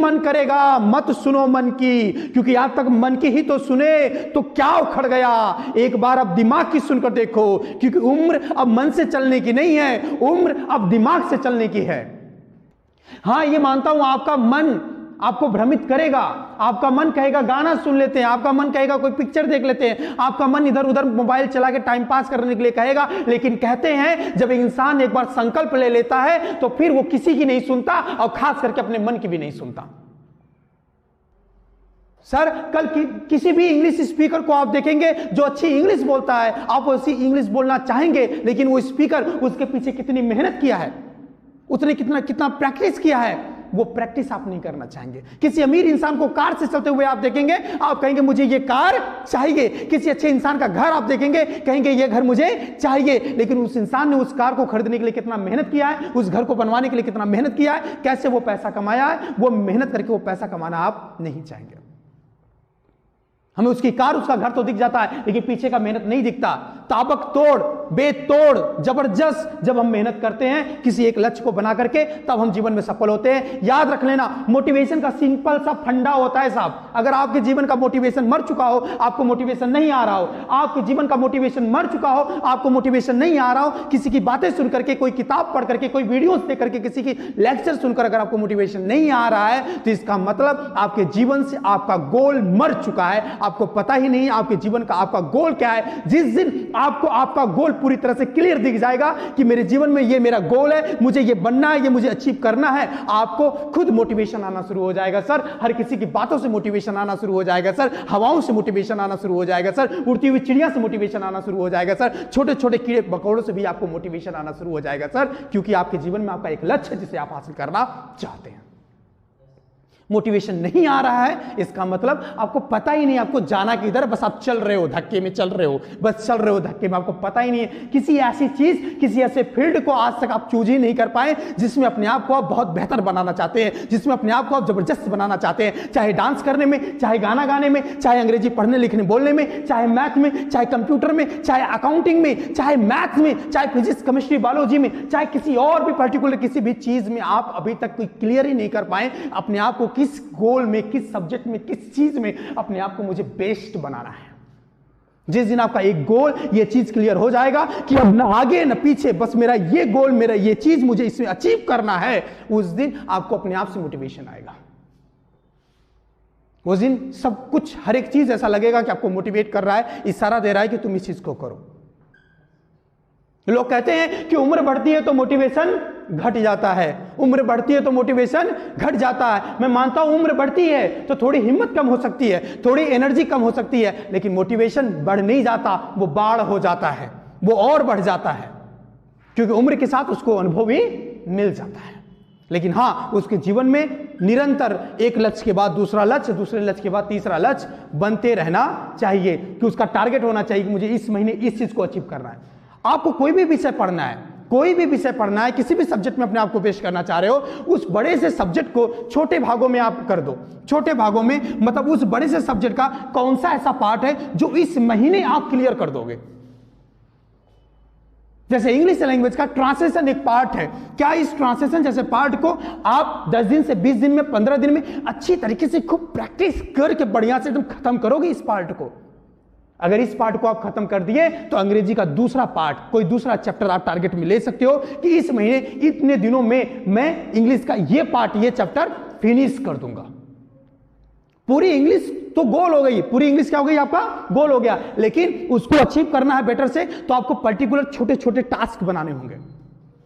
मन करेगा मत सुनो मन की, क्योंकि आज तक मन की ही तो सुने तो क्या उखड़ गया। एक बार अब दिमाग की सुनकर देखो, क्योंकि उम्र अब मन से चलने की नहीं है, उम्र अब दिमाग से चलने की है। हां, ये मानता हूं आपका मन आपको भ्रमित करेगा, आपका मन कहेगा गाना सुन लेते हैं, आपका मन कहेगा कोई पिक्चर देख लेते हैं, आपका मन इधर उधर मोबाइल चला के टाइम पास करने के लिए कहेगा। लेकिन कहते हैं जब इंसान एक बार संकल्प ले लेता है तो फिर वो किसी की नहीं सुनता, और खास करके अपने मन की भी नहीं सुनता। सर, कल किसी भी इंग्लिश स्पीकर को आप देखेंगे जो अच्छी इंग्लिश बोलता है, आप वैसी इंग्लिश बोलना चाहेंगे, लेकिन वो स्पीकर उसके पीछे कितनी मेहनत किया है, उसने कितना प्रैक्टिस किया है, वो प्रैक्टिस आप नहीं करना चाहेंगे। किसी अमीर इंसान को कार से चलते हुए आप देखेंगे, आप कहेंगे मुझे ये कार चाहिए। किसी अच्छे इंसान का घर आप देखेंगे, कहेंगे ये घर मुझे चाहिए। लेकिन उस इंसान ने उस कार को खरीदने के लिए कितना मेहनत किया है, उस घर को बनवाने के लिए कितना मेहनत किया है, कैसे वो पैसा कमाया है, वो मेहनत करके वो पैसा कमाना आप नहीं चाहेंगे। हमें उसकी कार उसका घर तो दिख जाता है, लेकिन पीछे का मेहनत नहीं दिखता। ताबक तोड़ बेतोड़ जबरदस्त जब हम मेहनत करते हैं किसी एक लक्ष्य को बना करके, तब हम जीवन में सफल होते हैं। याद रख लेना, मोटिवेशन का सिंपल सा फंडा होता है साहब। अगर आपके जीवन का मोटिवेशन मर चुका हो, आपको मोटिवेशन नहीं आ रहा हो, आपके जीवन का मोटिवेशन मर चुका हो, आपको मोटिवेशन नहीं आ रहा हो, किसी की बातें सुन करके, कोई किताब पढ़ करके, कोई वीडियोस देख करके, किसी की लेक्चर सुनकर अगर आपको मोटिवेशन नहीं आ रहा है, तो इसका मतलब आपके जीवन से आपका गोल मर चुका है। आपको पता ही नहीं आपके जीवन का आपका गोल क्या है। जिस दिन आपको आपका गोल पूरी तरह से क्लियर दिख जाएगा कि मेरे जीवन में ये मेरा गोल है, मुझे ये बनना है, ये मुझे अचीव करना है, आपको खुद मोटिवेशन आना शुरू हो जाएगा। सर, हर किसी की बातों से मोटिवेशन आना शुरू हो जाएगा। सर, हवाओं से मोटिवेशन आना शुरू हो जाएगा। सर, उड़ती हुई चिड़िया से मोटिवेशन आना शुरू हो जाएगा। सर, छोटे छोटे कीड़े मकोड़ों से भी आपको मोटिवेशन आना शुरू हो जाएगा। सर, क्योंकि आपके जीवन में आपका एक लक्ष्य है जिसे आप हासिल करना चाहते हैं। मोटिवेशन नहीं आ रहा है, इसका मतलब आपको पता ही नहीं आपको जाना किधर, बस आप चल रहे हो, धक्के में चल रहे हो, बस चल रहे हो धक्के में, आपको पता ही नहीं है। किसी ऐसी चीज, किसी ऐसे फील्ड को आज तक आप चूज ही नहीं कर पाए जिसमें अपने आप को आप बहुत बेहतर बनाना चाहते हैं, जिसमें अपने आप को आप जबरदस्त बनाना चाहते हैं। चाहे डांस करने में, चाहे गाना गाने में, चाहे अंग्रेजी पढ़ने लिखने बोलने में, चाहे मैथ में, चाहे कंप्यूटर में, चाहे अकाउंटिंग में, चाहे मैथ्स में, चाहे फिजिक्स केमिस्ट्री बायोलॉजी में, चाहे किसी और भी पर्टिकुलर किसी भी चीज में आप अभी तक कोई क्लियर ही नहीं कर पाए अपने आप को, किस गोल में, किस सब्जेक्ट में, किस चीज में अपने आप को मुझे बेस्ट बनाना है। जिस दिन आपका एक गोल, ये चीज क्लियर हो जाएगा कि अब ना आगे ना पीछे, बस मेरा ये गोल, मेरा ये चीज मुझे इसमें अचीव करना है, उस दिन आपको अपने आप से मोटिवेशन आएगा। उस दिन सब कुछ, हर एक चीज ऐसा लगेगा कि आपको मोटिवेट कर रहा है, इशारा दे रहा है कि तुम इस चीज को करो। लोग कहते हैं कि उम्र बढ़ती है तो मोटिवेशन घट जाता है, उम्र बढ़ती है तो मोटिवेशन घट जाता है। मैं मानता हूं उम्र बढ़ती है तो थोड़ी हिम्मत कम हो सकती है, थोड़ी एनर्जी कम हो सकती है, लेकिन मोटिवेशन बढ़ नहीं जाता, वो बाढ़ हो जाता है, वो और बढ़ जाता है, क्योंकि उम्र के साथ उसको अनुभव भी मिल जाता है। लेकिन हां, उसके जीवन में निरंतर एक लक्ष्य के बाद दूसरा लक्ष्य, दूसरे लक्ष्य के बाद तीसरा लक्ष्य बनते रहना चाहिए, कि उसका टारगेट होना चाहिए कि मुझे इस महीने इस चीज को अचीव करना है। आपको कोई भी विषय पढ़ना है, कोई भी विषय पढ़ना है, किसी भी सब्जेक्ट में अपने आप को पेश करना चाह रहे हो, उस बड़े से सब्जेक्ट को छोटे भागों में आप कर दो। छोटे भागों में मतलब उस बड़े से सब्जेक्ट का कौन सा ऐसा पार्ट है जो इस महीने आप क्लियर कर दोगे। जैसे इंग्लिश लैंग्वेज का ट्रांसलेशन एक पार्ट है, क्या इस ट्रांसलेशन जैसे पार्ट को आप 10 दिन से 20 दिन में, 15 दिन में अच्छी तरीके से खूब प्रैक्टिस करके बढ़िया से तुम खत्म करोगे इस पार्ट को। अगर इस पार्ट को आप खत्म कर दिए तो अंग्रेजी का दूसरा पार्ट, कोई दूसरा चैप्टर आप टारगेट में ले सकते हो कि इस महीने इतने दिनों में मैं इंग्लिश का ये पार्ट, ये चैप्टर फिनिश कर दूंगा। पूरी इंग्लिश तो गोल हो गई, पूरी इंग्लिश क्या हो गई, आपका गोल हो गया। लेकिन उसको अचीव करना है बेटर से, तो आपको पर्टिकुलर छोटे छोटे टास्क बनाने होंगे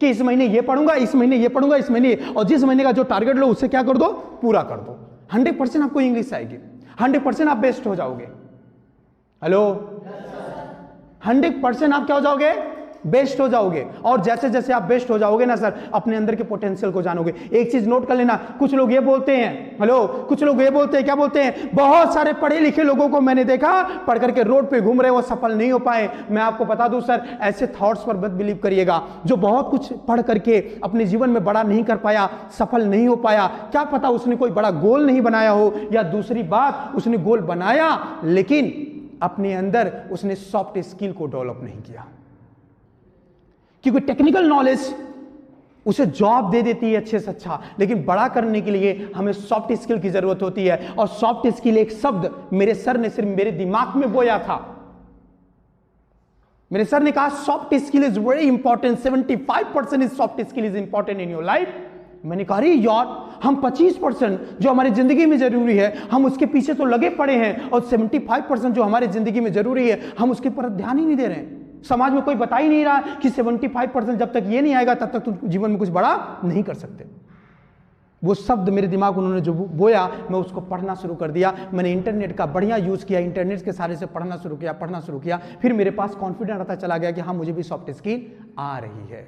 कि इस महीने ये पढ़ूंगा, इस महीने ये पढ़ूंगा, इस महीने, और जिस महीने का जो टारगेट लो उससे क्या कर दो, पूरा कर दो। 100% आपको इंग्लिश आएगी, 100% आप बेस्ट हो जाओगे। हेलो, 100% आप क्या हो जाओगे, बेस्ट हो जाओगे। और जैसे जैसे आप बेस्ट हो जाओगे ना सर, अपने अंदर के पोटेंशियल को जानोगे। एक चीज नोट कर लेना, कुछ लोग ये बोलते हैं, हेलो, कुछ लोग ये बोलते हैं, क्या बोलते हैं, बहुत सारे पढ़े लिखे लोगों को मैंने देखा पढ़ करके रोड पे घूम रहे, वो सफल नहीं हो पाए। मैं आपको बता दूं सर, ऐसे थॉट्स पर मत बिलीव करिएगा। जो बहुत कुछ पढ़ करके अपने जीवन में बड़ा नहीं कर पाया, सफल नहीं हो पाया, क्या पता उसने कोई बड़ा गोल नहीं बनाया हो, या दूसरी बात, उसने गोल बनाया लेकिन अपने अंदर उसने सॉफ्ट स्किल को डेवलप नहीं किया। क्योंकि टेक्निकल नॉलेज उसे जॉब दे देती है अच्छे से अच्छा, लेकिन बड़ा करने के लिए हमें सॉफ्ट स्किल की जरूरत होती है। और सॉफ्ट स्किल एक शब्द मेरे सर ने सिर्फ मेरे दिमाग में बोया था। मेरे सर ने कहा soft skill is very important, 75% is soft skill is important in your life. मैंने कहा अरे यार, हम 25% जो हमारी जिंदगी में जरूरी है हम उसके पीछे तो लगे पड़े हैं, और 75% जो हमारी जिंदगी में जरूरी है हम उसके पर ध्यान ही नहीं दे रहे हैं। समाज में कोई बता ही नहीं रहा कि 75% जब तक ये नहीं आएगा तब तक तुम जीवन में कुछ बड़ा नहीं कर सकते। वो शब्द मेरे दिमाग उन्होंने जो बोया, मैं उसको पढ़ना शुरू कर दिया। मैंने इंटरनेट का बढ़िया यूज किया, इंटरनेट के सारे से पढ़ना शुरू किया। फिर मेरे पास कॉन्फिडेंस आता चला गया कि हाँ मुझे भी सॉफ्ट स्किल आ रही है।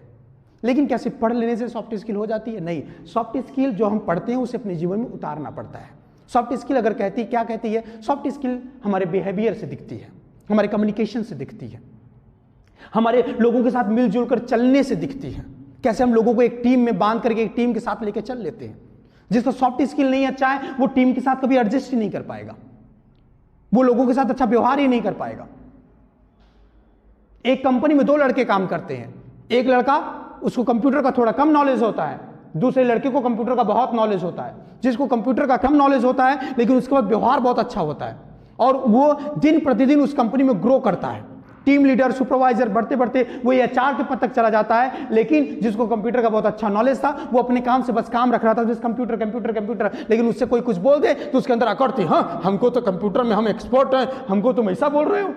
लेकिन क्या सिर्फ पढ़ लेने से सॉफ्ट स्किल हो जाती है? नहीं, सॉफ्ट स्किल जो हम पढ़ते हैं उसे अपने जीवन में उतारना पड़ता है। सॉफ्ट स्किल अगर क्या कहती है? सॉफ्ट स्किल हमारे बिहेवियर से दिखती है, हमारे कम्युनिकेशन से दिखती है, हमारे लोगों के साथ मिलजुल कर चलने से दिखती है। कैसे हम लोगों को एक टीम में बांध करके एक टीम के साथ लेकर चल लेते हैं। जिसका सॉफ्ट स्किल नहीं अच्छा है वो टीम के साथ कभी एडजस्ट ही नहीं कर पाएगा, वो लोगों के साथ अच्छा व्यवहार ही नहीं कर पाएगा। एक कंपनी में 2 लड़के काम करते हैं, एक लड़का उसको कंप्यूटर का थोड़ा कम नॉलेज होता है, दूसरे लड़के को कंप्यूटर का बहुत नॉलेज होता है। जिसको कंप्यूटर का कम नॉलेज होता है लेकिन उसके बाद व्यवहार बहुत अच्छा होता है और वो दिन प्रतिदिन उस कंपनी में ग्रो करता है, टीम लीडर, सुपरवाइजर, बढ़ते बढ़ते वो एचआर के पद तक चला जाता है। लेकिन जिसको कंप्यूटर का बहुत अच्छा नॉलेज था वो अपने काम से बस काम रख रहा था, जिस कंप्यूटर, लेकिन उससे कोई कुछ बोल दे तो उसके अंदर अकड़ थी, हाँ हमको तो कंप्यूटर में हम एक्सपर्ट हैं, हमको तुम ऐसा बोल रहे हो।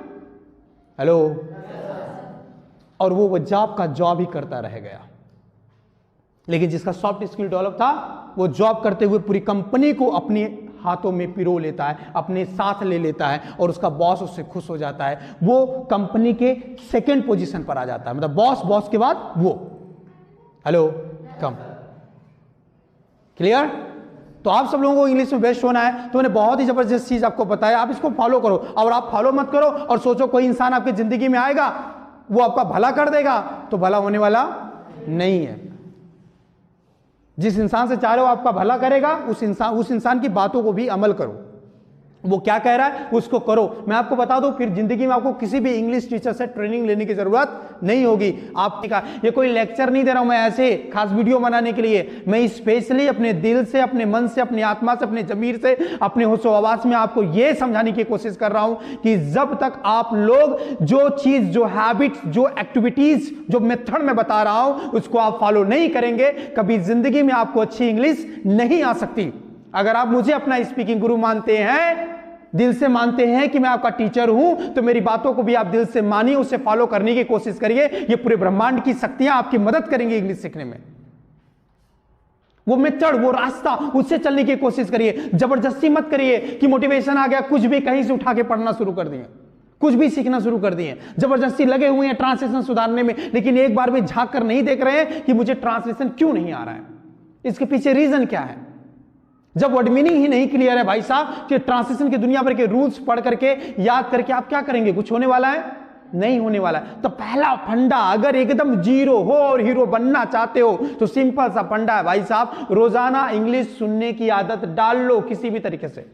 हेलो। और वो जॉब का जॉब ही करता रह गया। लेकिन जिसका सॉफ्ट स्किल डेवलप था वो जॉब करते हुए पूरी कंपनी को अपने हाथों में पिरो लेता है, अपने साथ ले लेता है और उसका बॉस उससे खुश हो जाता है। वो कंपनी के 2nd पोजीशन पर आ जाता है, मतलब बॉस के बाद वो। हेलो, कम क्लियर? तो आप सब लोगों को इंग्लिश में बेस्ट होना है, तो मैंने बहुत ही जबरदस्त चीज आपको बताया, आप इसको फॉलो करो। और आप फॉलो मत करो और सोचो कोई इंसान आपकी जिंदगी में आएगा वो आपका भला कर देगा, तो भला होने वाला नहीं है। जिस इंसान से चाह रहे हो आपका भला करेगा, उस इंसान की बातों को भी अमल करो। वो क्या कह रहा है उसको करो। मैं आपको बता दूं, फिर जिंदगी में आपको किसी भी इंग्लिश टीचर से ट्रेनिंग लेने की जरूरत नहीं होगी। आपने कहा ये कोई लेक्चर नहीं दे रहा हूं मैं ऐसे खास वीडियो बनाने के लिए, मैं स्पेशली अपने दिल से, अपने मन से, अपनी आत्मा से, अपने जमीर से, अपने होशो आवाज में आपको यह समझाने की कोशिश कर रहा हूं कि जब तक आप लोग जो चीज, जो हैबिट्स, जो एक्टिविटीज, जो मेथड में बता रहा हूं उसको आप फॉलो नहीं करेंगे, कभी जिंदगी में आपको अच्छी इंग्लिश नहीं आ सकती। अगर आप मुझे अपना स्पीकिंग गुरु मानते हैं, दिल से मानते हैं कि मैं आपका टीचर हूं, तो मेरी बातों को भी आप दिल से मानिए, उसे फॉलो करने की कोशिश करिए। ये पूरे ब्रह्मांड की शक्तियां आपकी मदद करेंगी इंग्लिश सीखने में। वो मेथड, वो रास्ता, उससे चलने की कोशिश करिए। जबरदस्ती मत करिए कि मोटिवेशन आ गया कुछ भी कहीं से उठा के पढ़ना शुरू कर दिए, कुछ भी सीखना शुरू कर दिए। जबरदस्ती लगे हुए हैं ट्रांसलेशन सुधारने में, लेकिन एक बार भी झांक कर नहीं देख रहे हैं कि मुझे ट्रांसलेशन क्यों नहीं आ रहा है, इसके पीछे रीजन क्या है। जब वर्ड मीनिंग ही नहीं क्लियर है भाई साहब, कि ट्रांसलेशन की दुनिया भर के रूल्स पढ़ करके याद करके आप क्या करेंगे? कुछ होने वाला है? नहीं होने वाला है। तो पहला फंडा, अगर एकदम जीरो हो और हीरो बनना चाहते हो तो सिंपल सा फंडा है भाई साहब, रोजाना इंग्लिश सुनने की आदत डाल लो किसी भी तरीके से।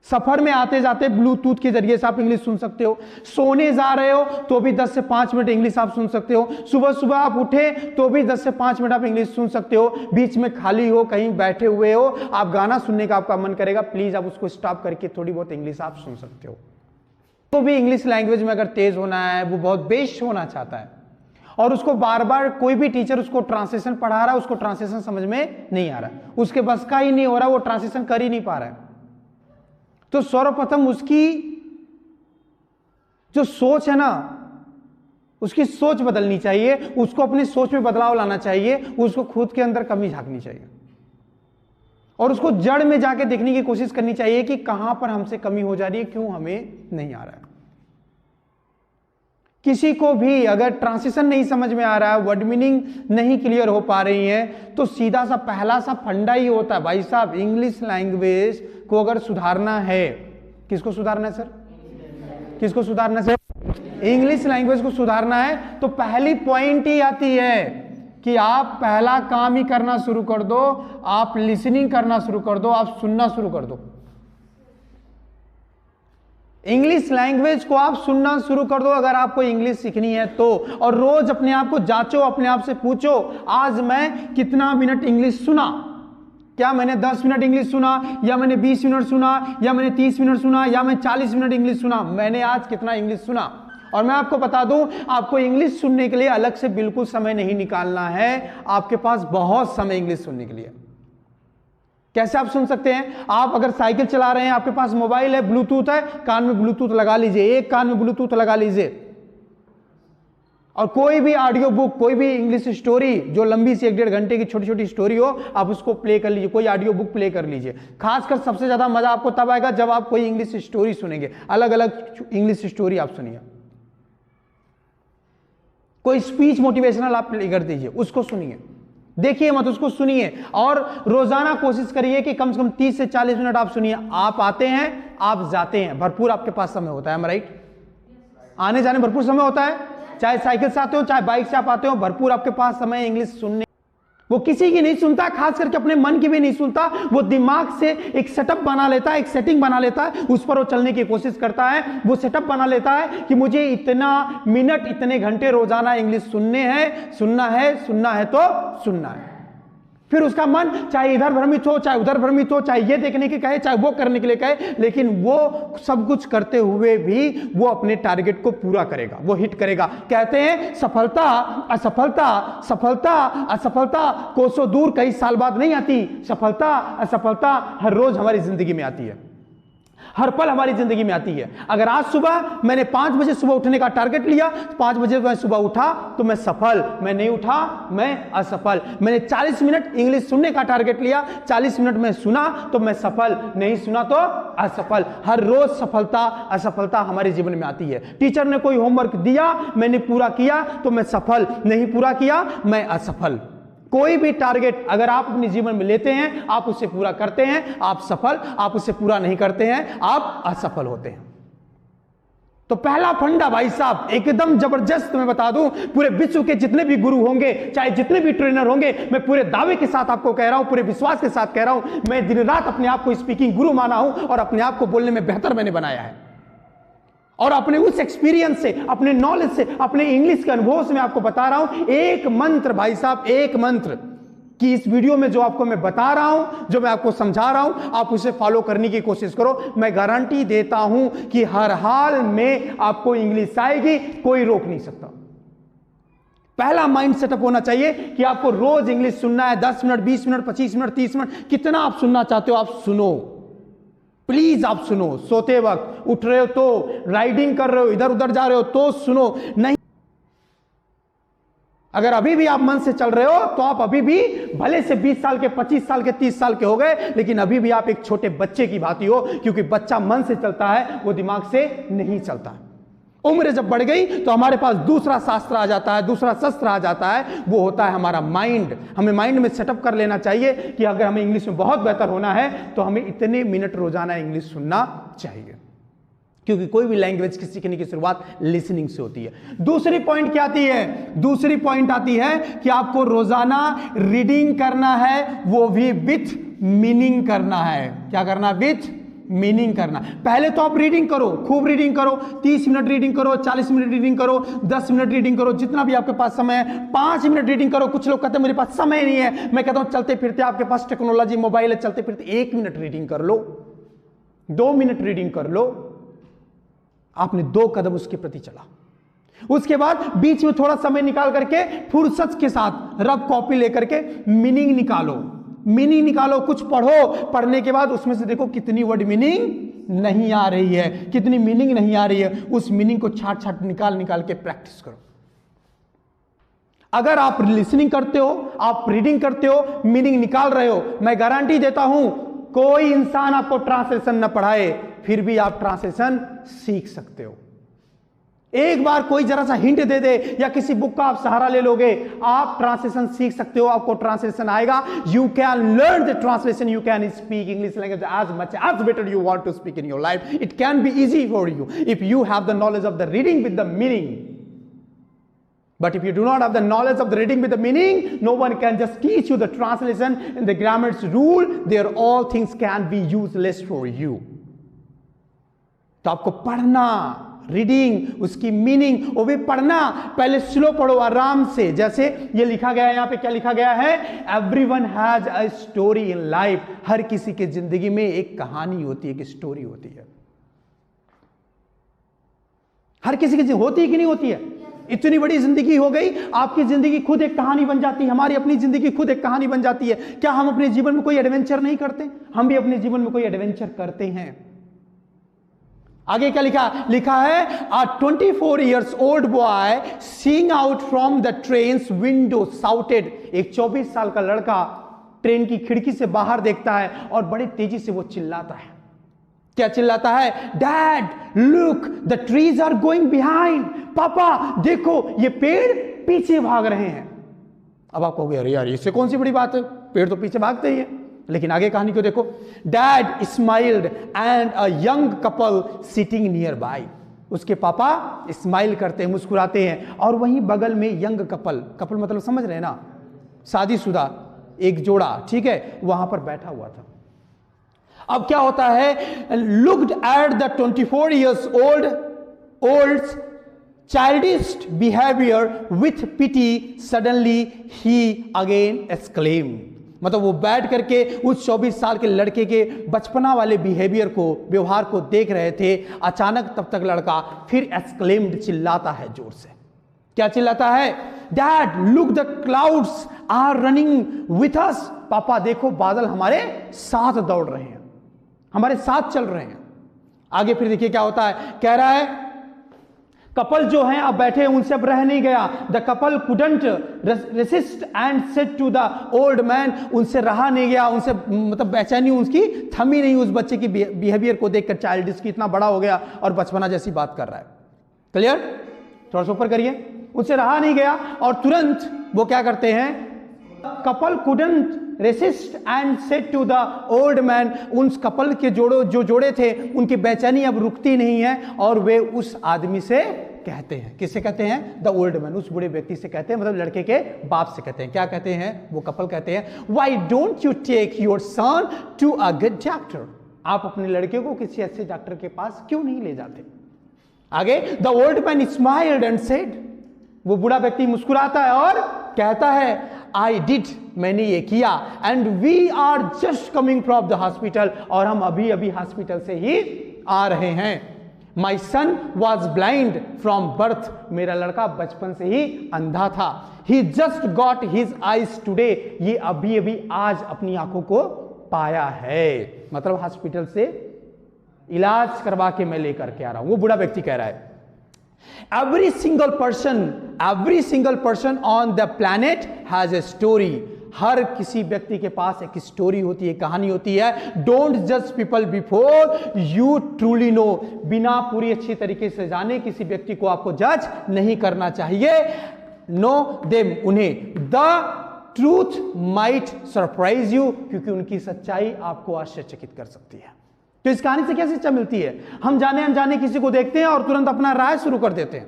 सफर में आते जाते ब्लूटूथ के जरिए से आप इंग्लिश सुन सकते हो, सोने जा रहे हो तो भी 10 से 5 मिनट इंग्लिश आप सुन सकते हो, सुबह सुबह आप उठे तो भी 10 से 5 मिनट आप इंग्लिश सुन सकते हो, बीच में खाली हो, कहीं बैठे हुए हो, आप गाना सुनने का आपका मन करेगा, प्लीज आप उसको स्टॉप करके थोड़ी बहुत इंग्लिश आप सुन सकते हो। तो भी इंग्लिश लैंग्वेज में अगर तेज होना है, वो बहुत बेस्ट होना चाहता है और उसको बार बार कोई भी टीचर उसको ट्रांसलेशन पढ़ा रहा है, उसको ट्रांसलेशन समझ में नहीं आ रहा है, उसके बस का ही नहीं हो रहा, वो ट्रांसलेशन कर ही नहीं पा रहा है, तो सर्वप्रथम उसकी जो सोच है ना, उसकी सोच बदलनी चाहिए, उसको अपनी सोच में बदलाव लाना चाहिए, उसको खुद के अंदर कमी झांकनी चाहिए और उसको जड़ में जाके देखने की कोशिश करनी चाहिए कि कहां पर हमसे कमी हो जा रही है, क्यों हमें नहीं आ रहा है। किसी को भी अगर ट्रांसलेशन नहीं समझ में आ रहा है, वर्ड मीनिंग नहीं क्लियर हो पा रही है, तो सीधा सा पहला सा फंडा ही होता है भाई साहब, इंग्लिश लैंग्वेज को अगर सुधारना है, किसको सुधारना है सर? किसको सुधारना है सर? इंग्लिश लैंग्वेज को सुधारना है तो पहली पॉइंट ही आती है कि आप पहला काम ही करना शुरू कर दो, आप लिसनिंग करना शुरू कर दो, आप सुनना शुरू कर दो। इंग्लिश लैंग्वेज को आप सुनना शुरू कर दो अगर आपको इंग्लिश सीखनी है तो, और रोज अपने आप को जांचो, अपने आप से पूछो आज मैं कितना मिनट इंग्लिश सुना। क्या मैंने 10 मिनट इंग्लिश सुना, या मैंने 20 मिनट सुना, या मैंने 30 मिनट सुना, या मैं 40 मिनट इंग्लिश सुना? मैंने आज कितना इंग्लिश सुना? और मैं आपको बता दूं, आपको इंग्लिश सुनने के लिए अलग से बिल्कुल समय नहीं निकालना है, आपके पास बहुत समय इंग्लिश सुनने के लिए। कैसे आप सुन सकते हैं? आप अगर साइकिल चला रहे हैं, आपके पास मोबाइल है, ब्लूटूथ है, कान में ब्लूटूथ लगा लीजिए, एक कान में ब्लूटूथ लगा लीजिए, और कोई भी ऑडियो बुक, कोई भी इंग्लिश स्टोरी जो लंबी सी 1-1.5 घंटे की छोटी छोटी स्टोरी हो, आप उसको प्ले कर लीजिए, कोई ऑडियो बुक प्ले कर लीजिए। खासकर सबसे ज्यादा मजा आपको तब आएगा जब आप कोई इंग्लिश स्टोरी सुनेंगे, अलग अलग इंग्लिश स्टोरी आप सुनिए। कोई स्पीच मोटिवेशनल आप प्ले कर दीजिए, उसको सुनिए, देखिए मत, उसको सुनिए, और रोजाना कोशिश करिए कि कम से कम 30 से 40 मिनट आप सुनिए। आप आते हैं, आप जाते हैं, भरपूर आपके पास समय होता है, राइट? आने जाने भरपूर समय होता है, चाहे साइकिल से आते हो, चाहे बाइक से आप आते हो, भरपूर आपके पास समय इंग्लिश सुनने। वो किसी की नहीं सुनता, खास करके अपने मन की भी नहीं सुनता, वो दिमाग से एक सेटअप बना लेता है, एक सेटिंग बना लेता है, उस पर वो चलने की कोशिश करता है। वो सेटअप बना लेता है कि मुझे इतना मिनट, इतने घंटे रोजाना इंग्लिश सुनने हैं, सुनना है, सुनना है तो सुनना है। फिर उसका मन चाहे इधर भ्रमित हो, चाहे उधर भ्रमित हो, चाहे ये देखने के कहे, चाहे वो करने के लिए कहे, लेकिन वो सब कुछ करते हुए भी वो अपने टारगेट को पूरा करेगा, वो हिट करेगा। कहते हैं सफलता असफलता, सफलता असफलता कोसों दूर कई साल बाद नहीं आती, सफलता असफलता हर रोज हमारी जिंदगी में आती है, हर पल हमारी जिंदगी में आती है। अगर आज सुबह मैंने 5 बजे सुबह उठने का टारगेट लिया, 5 बजे मैं सुबह उठा तो मैं सफल, मैं नहीं उठा मैं असफल। मैंने 40 मिनट इंग्लिश सुनने का टारगेट लिया, 40 मिनट में सुना तो मैं सफल, नहीं सुना तो असफल। हर रोज सफलता असफलता हमारे जीवन में आती है। टीचर ने कोई होमवर्क दिया, मैंने पूरा किया तो मैं सफल, नहीं पूरा किया मैं असफल। कोई भी टारगेट अगर आप अपने जीवन में लेते हैं, आप उसे पूरा करते हैं, आप सफल, आप उसे पूरा नहीं करते हैं, आप असफल होते हैं। तो पहला फंडा भाई साहब एकदम जबरदस्त, मैं बता दूं, पूरे विश्व के जितने भी गुरु होंगे, चाहे जितने भी ट्रेनर होंगे, मैं पूरे दावे के साथ आपको कह रहा हूं, पूरे विश्वास के साथ कह रहा हूं, मैं दिन रात अपने आप को स्पीकिंग गुरु माना हूं और अपने आप को बोलने में बेहतर मैंने बनाया है। और अपने उस एक्सपीरियंस से, अपने नॉलेज से, अपने इंग्लिश के अनुभव से मैं आपको बता रहा हूं एक मंत्र भाई साहब, एक मंत्र कि इस वीडियो में जो आपको मैं बता रहा हूं, जो मैं आपको समझा रहा हूं, आप उसे फॉलो करने की कोशिश करो। मैं गारंटी देता हूं कि हर हाल में आपको इंग्लिश आएगी, कोई रोक नहीं सकता। पहला माइंड सेटअप होना चाहिए कि आपको रोज इंग्लिश सुनना है। 10 मिनट, 20 मिनट, 25 मिनट, 30 मिनट, कितना आप सुनना चाहते हो आप सुनो, प्लीज आप सुनो। सोते वक्त, उठ रहे हो तो, राइडिंग कर रहे हो, इधर उधर जा रहे हो तो सुनो। नहीं, अगर अभी भी आप मन से चल रहे हो तो आप अभी भी भले से 20 साल के, 25 साल के, 30 साल के हो गए, लेकिन अभी भी आप एक छोटे बच्चे की भांति हो, क्योंकि बच्चा मन से चलता है, वो दिमाग से नहीं चलता। उम्र जब बढ़ गई तो हमारे पास दूसरा शास्त्र आ जाता है, दूसरा शस्त्र आ जाता है, वो होता है हमारा माइंड। हमें माइंड में सेटअप कर लेना चाहिए कि अगर हमें इंग्लिश में बहुत बेहतर होना है तो हमें इतने मिनट रोजाना इंग्लिश सुनना चाहिए, क्योंकि कोई भी लैंग्वेज की सीखने की शुरुआत लिसनिंग से होती है। दूसरी पॉइंट क्या आती है? दूसरी पॉइंट आती है कि आपको रोजाना रीडिंग करना है, वो भी विथ मीनिंग करना है। क्या करना? विथ मीनिंग करना। पहले तो आप रीडिंग करो, खूब रीडिंग करो, 30 मिनट रीडिंग करो, 40 मिनट रीडिंग करो, 10 मिनट रीडिंग करो, जितना भी आपके पास समय है। 5 मिनट रीडिंग करो। कुछ लोग कहते हैं मेरे पास समय नहीं है, मैं कहता हूं चलते फिरते आपके पास टेक्नोलॉजी, मोबाइल है, चलते फिरते 1 मिनट रीडिंग कर लो, 2 मिनट रीडिंग कर लो। आपने 2 कदम उसके प्रति चला। उसके बाद बीच में थोड़ा समय निकाल करके फुर्सत के साथ रफ कॉपी लेकर के मीनिंग निकालो, मीनिंग निकालो, कुछ पढ़ो। पढ़ने के बाद उसमें से देखो कितनी वर्ड मीनिंग नहीं आ रही है, कितनी मीनिंग नहीं आ रही है, उस मीनिंग को छाट छाट निकाल निकाल के प्रैक्टिस करो। अगर आप लिसनिंग करते हो, आप रीडिंग करते हो, मीनिंग निकाल रहे हो, मैं गारंटी देता हूं कोई इंसान आपको ट्रांसलेशन न पढ़ाए, फिर भी आप ट्रांसलेशन सीख सकते हो। एक बार कोई जरा सा हिंट दे दे या किसी बुक का आप सहारा ले लोगे, आप ट्रांसलेशन सीख सकते हो, आपको ट्रांसलेशन आएगा। You can learn the translation, you can speak English language as much as better you want to speak in your life. It can be easy for you if you have the knowledge of the reading with the meaning. But if you do not have the knowledge of the reading with the meaning, no one can just teach you the translation and the grammar's rule. There all things can be useless for you. तो आपको पढ़ना, reading, उसकी meaning, वो भी पढ़ना, पहले slow पढ़ो आराम से। जैसे ये लिखा गया है, यहां पे क्या लिखा गया है? Everyone has a story in life. हर किसी के जिंदगी में एक कहानी होती है, एक स्टोरी होती है। हर किसी की होती है कि नहीं होती है? इतनी बड़ी जिंदगी हो गई, आपकी जिंदगी खुद एक कहानी बन जाती है, हमारी अपनी जिंदगी खुद एक कहानी बन जाती है। क्या हम अपने जीवन में कोई एडवेंचर नहीं करते? हम भी अपने जीवन में कोई एडवेंचर करते हैं। आगे क्या लिखा है? A 24 years old boy seeing out from the train's window shouted। एक 24 साल का लड़का ट्रेन की खिड़की से बाहर देखता है और बड़ी तेजी से वो चिल्लाता है। क्या चिल्लाता है? Dad look the trees are going behind. पापा देखो, ये पेड़ पीछे भाग रहे हैं। अब आप कहोगे अरे यार इससे कौन सी बड़ी बात है, पेड़ तो पीछे भागते ही है। लेकिन आगे कहानी को देखो। Dad smiled and a young couple sitting near by. उसके पापा स्माइल करते हैं, मुस्कुराते हैं, और वहीं बगल में यंग कपल मतलब समझ रहे हैं ना, शादीशुदा एक जोड़ा, ठीक है, वहां पर बैठा हुआ था। अब क्या होता है? Looked at the 24 years old childish behavior with pity, suddenly he again exclaimed। मतलब वो बैठ करके उस 24 साल के लड़के के बचपना वाले बिहेवियर को, व्यवहार को देख रहे थे। अचानक तब तक लड़का फिर एक्सक्लेम्ड, चिल्लाता है जोर से। क्या चिल्लाता है? Dad look the clouds are running with us. पापा देखो, बादल हमारे साथ दौड़ रहे हैं, हमारे साथ चल रहे हैं। आगे फिर देखिए क्या होता है। कह रहा है कपल जो हैं अब बैठे, उनसे अब रह नहीं गया। The couple couldn't resist and said to the old man. उनसे रहा नहीं गया, उनसे मतलब बेचैनी उनकी थमी नहीं उस बच्चे की बिहेवियर को देखकर। चाइल्डिश की, इतना बड़ा हो गया और बचपना जैसी बात कर रहा है। क्लियर? थोड़ा सा ऊपर करिए। उनसे रहा नहीं गया और तुरंत वो क्या करते हैं? Couple couldn't resist and said to the old man. उन कपल के जो जोड़े थे, उनकी बेचैनी अब रुकती नहीं है और वे उस आदमी से कहते हैं। किससे कहते हैं? द ओल्ड मैन, उस बूढ़े व्यक्ति से कहते हैं, मतलब लड़के के बाप से कहते हैं। क्या कहते हैं? वो कपल कहते हैं, why don't you take your son to a good doctor. आप अपने लड़के को किसी अच्छे डॉक्टर के पास क्यों नहीं ले जाते? आगे the old man smiled and said. वो बूढ़ा व्यक्ति मुस्कुराता है और कहता है, आई डिड, मैंने ये किया, and we are just coming from the hospital, और हम अभी अभी हॉस्पिटल से ही आ रहे हैं। My son was blind from birth. मेरा लड़का बचपन से ही अंधा था। He just got his eyes today. ये अभी अभी आज अपनी आंखों को पाया है। मतलब हॉस्पिटल से इलाज करवा के मैं लेकर के आ रहा हूं। वो बूढ़ा व्यक्ति कह रहा है, every single person on the planet has a story। हर किसी व्यक्ति के पास एक स्टोरी होती है, कहानी होती है। डोंट जज people before you truly know. बिना पूरी अच्छी तरीके से जाने किसी व्यक्ति को आपको जज नहीं करना चाहिए। नो देम, उन्हें। The truth might surprise you, क्योंकि उनकी सच्चाई आपको आश्चर्यचकित कर सकती है। तो इस कहानी से क्या शिक्षा मिलती है? हम जाने अनजाने किसी को देखते हैं और तुरंत अपना राय शुरू कर देते हैं।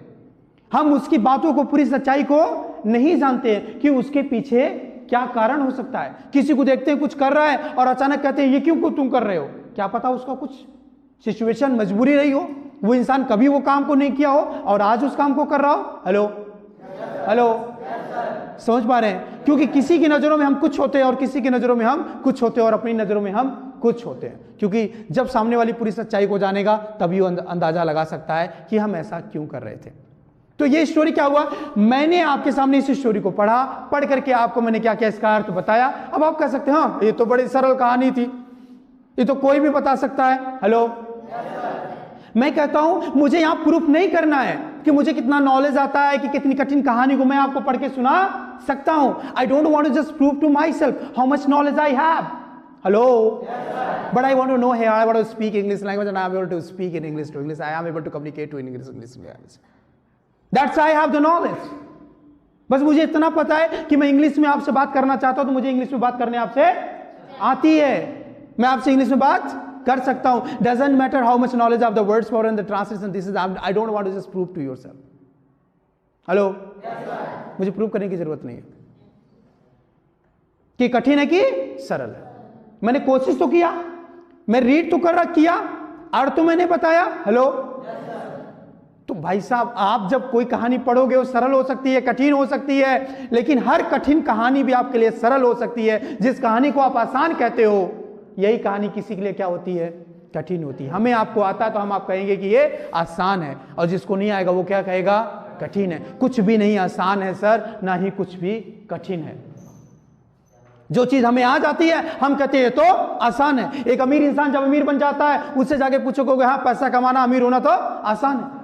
हम उसकी बातों को, पूरी सच्चाई को नहीं जानते हैं कि उसके पीछे क्या कारण हो सकता है। किसी को देखते हैं कुछ कर रहा है और अचानक कहते हैं ये क्यों तुम कर रहे हो? क्या पता उसका कुछ सिचुएशन, मजबूरी रही हो। वो इंसान कभी वो काम को नहीं किया हो और आज उस काम को कर रहा हो। हेलो, समझ पा रहे हैं? क्योंकि किसी की नजरों में हम कुछ होते हैं और किसी की नजरों में हम कुछ होते हैं और अपनी नजरों में हम कुछ होते हैं। क्योंकि जब सामने वाली पूरी सच्चाई को जानेगा तभी वो अंदाजा लगा सकता है कि हम ऐसा क्यों कर रहे थे। तो ये स्टोरी क्या हुआ? मैंने आपके सामने इस स्टोरी को पढ़ करके आपको मैंने क्या क्या इसका अर्थ बताया। अब आप कह सकते हैं हाँ ये तो बड़ी सरल कहानी थी, ये तो कोई भी बता सकता है। हेलो, मैं कहता हूं मुझे यहां प्रूफ नहीं करना है कि मुझे कितना नॉलेज आता है, कि कितनी कठिन कहानी को मैं आपको पढ़ के सुना सकता हूं। I don't want to just prove to myself how much knowledge I have. Hello? Yes, but I want to know here, I want to speak English language and I am able to speak in English to English. I am able to communicate to English language. That's why I have the knowledge. बस मुझे इतना पता है कि मैं English में आपसे बात करना चाहता हूं तो मुझे इंग्लिश में बात करने आपसे आती है। मैं आपसे इंग्लिश में बात कर सकता हूं। Doesn't matter how much knowledge of the words for and the translation this is, I don't want to just prove to yourself. Hello? Yes, मुझे प्रूव करने की जरूरत नहीं है कि कठिन है कि सरल है। मैंने कोशिश तो किया, मैं रीड तो किया, अर्थ मैंने बताया। हेलो, तो भाई साहब आप जब कोई कहानी पढ़ोगे वो सरल हो सकती है, कठिन हो सकती है, लेकिन हर कठिन कहानी भी आपके लिए सरल हो सकती है। जिस कहानी को आप आसान कहते हो, यही कहानी किसी के लिए क्या होती है? कठिन होती है। हमें आपको आता है तो हम आप कहेंगे कि ये आसान है, और जिसको नहीं आएगा वो क्या कहेगा? कठिन है। कुछ भी नहीं आसान है सर, ना ही कुछ भी कठिन है। जो चीज हमें आ जाती है हम कहते हैं तो आसान है। एक अमीर इंसान जब अमीर बन जाता है, उससे जाके पूछोगे हाँ पैसा कमाना, अमीर होना तो आसान है।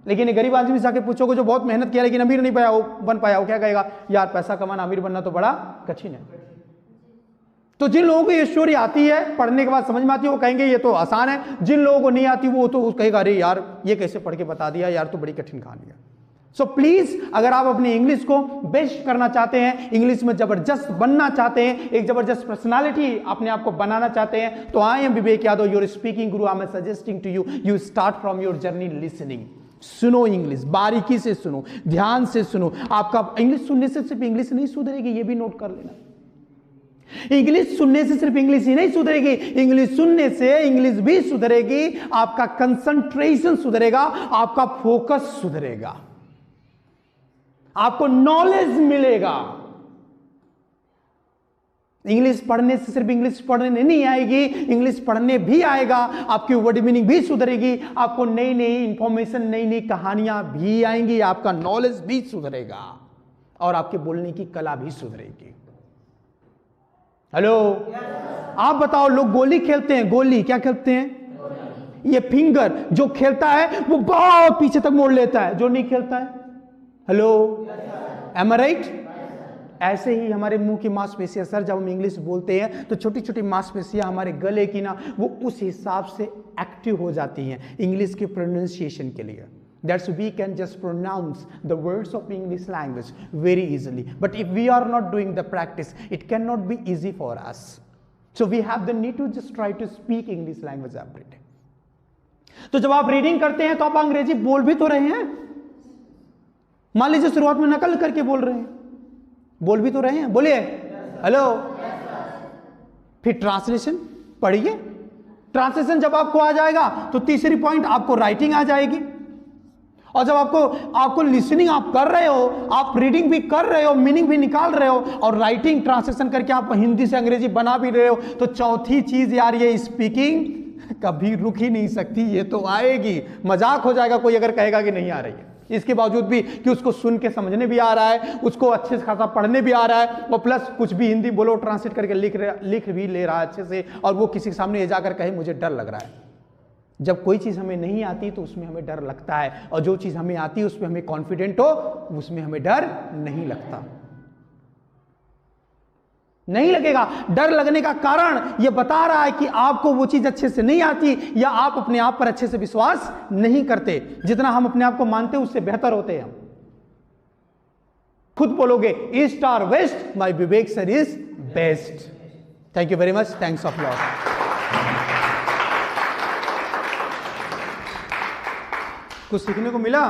लेकिन एक गरीब आदमी से जाके पूछोगे जो बहुत मेहनत किया लेकिन अमीर नहीं पाया, वो बन पाया, वो क्या कहेगा? यार पैसा कमाना, अमीर बनना तो बड़ा कठिन है। तो जिन लोगों को ये स्टोरी आती है, पढ़ने के बाद समझ में आती है, वो कहेंगे ये तो आसान है। जिन लोगों को नहीं आती वो तो कहेगा अरे यार ये कैसे पढ़ के बता दिया यार, तो बड़ी कठिन कहानी है। सो प्लीज, अगर आप अपनी इंग्लिश को बेस्ट करना चाहते हैं, इंग्लिश में जबरदस्त बनना चाहते हैं, एक जबरदस्त पर्सनालिटी अपने आप को बनाना चाहते हैं, तो I am Vivek Yadav, your speaking guru. I am suggesting to you, you start from your journey listening. सुनो इंग्लिश, बारीकी से सुनो, ध्यान से सुनो। आपका इंग्लिश सुनने से सिर्फ इंग्लिश नहीं सुधरेगी, ये भी नोट कर लेना। इंग्लिश सुनने से सिर्फ इंग्लिश ही नहीं सुधरेगी, इंग्लिश सुनने से इंग्लिश भी सुधरेगी, आपका कंसंट्रेशन सुधरेगा, आपका फोकस सुधरेगा, आपको नॉलेज मिलेगा। इंग्लिश पढ़ने से सिर्फ इंग्लिश पढ़ने नहीं आएगी, इंग्लिश पढ़ने भी आएगा, आपकी वर्ड मीनिंग भी सुधरेगी, आपको नई नई इंफॉर्मेशन, नई नई कहानियां भी आएंगी, आपका नॉलेज भी सुधरेगा, और आपके बोलने की कला भी सुधरेगी। हेलो, आप बताओ, लोग गोली खेलते हैं, गोली क्या खेलते हैं? ये फिंगर जो खेलता है वो बहुत पीछे तक मोड़ लेता है, जो नहीं खेलता है। हेलो, एम आई राइट? ऐसे ही हमारे मुंह की मांसपेशियां सर, जब हम इंग्लिश बोलते हैं तो छोटी छोटी मांसपेशियां हमारे गले की ना, वो उस हिसाब से एक्टिव हो जाती हैं इंग्लिश के प्रोनाउंसिएशन के लिए। That's we can just pronounce the words of English language very easily. But if we are not doing the practice, it cannot be easy for us. So we have the need to just try to speak English language every day. तो जब आप reading करते हैं तो आप अंग्रेजी बोल भी तो रहे हैं। मान लीजिए शुरुआत में नकल करके बोल रहे हैं, बोल भी तो रहे हैं, बोलिए हेलो। फिर ट्रांसलेशन पढ़िए, ट्रांसलेशन जब आपको आ जाएगा तो तीसरी पॉइंट आपको राइटिंग आ जाएगी। और जब आपको लिसनिंग आप कर रहे हो, आप रीडिंग भी कर रहे हो, मीनिंग भी निकाल रहे हो, और राइटिंग ट्रांसलेशन करके आप हिंदी से अंग्रेजी बना भी रहे हो, तो चौथी चीज यार ये स्पीकिंग कभी रुक ही नहीं सकती, ये तो आएगी। मजाक हो जाएगा कोई अगर कहेगा कि नहीं आ रही है, इसके बावजूद भी कि उसको सुन के समझने भी आ रहा है, उसको अच्छे से खासा पढ़ने भी आ रहा है, और प्लस कुछ भी हिंदी बोलो ट्रांसलेट करके लिख भी ले रहा है अच्छे से, और वो किसी के सामने जाकर कहे मुझे डर लग रहा है। जब कोई चीज हमें नहीं आती तो उसमें हमें डर लगता है, और जो चीज हमें आती है उसमें हमें कॉन्फिडेंट हो, उसमें हमें डर नहीं लगता। नहीं लगेगा। डर लगने का कारण यह बता रहा है कि आपको वो चीज अच्छे से नहीं आती, या आप अपने आप पर अच्छे से विश्वास नहीं करते। जितना हम अपने आप को मानते हैं उससे बेहतर होते हैं हम। खुद बोलोगे ईस्ट और west, my Vivek sir is best. Thank you very much, thanks of lot. कुछ सीखने को मिला?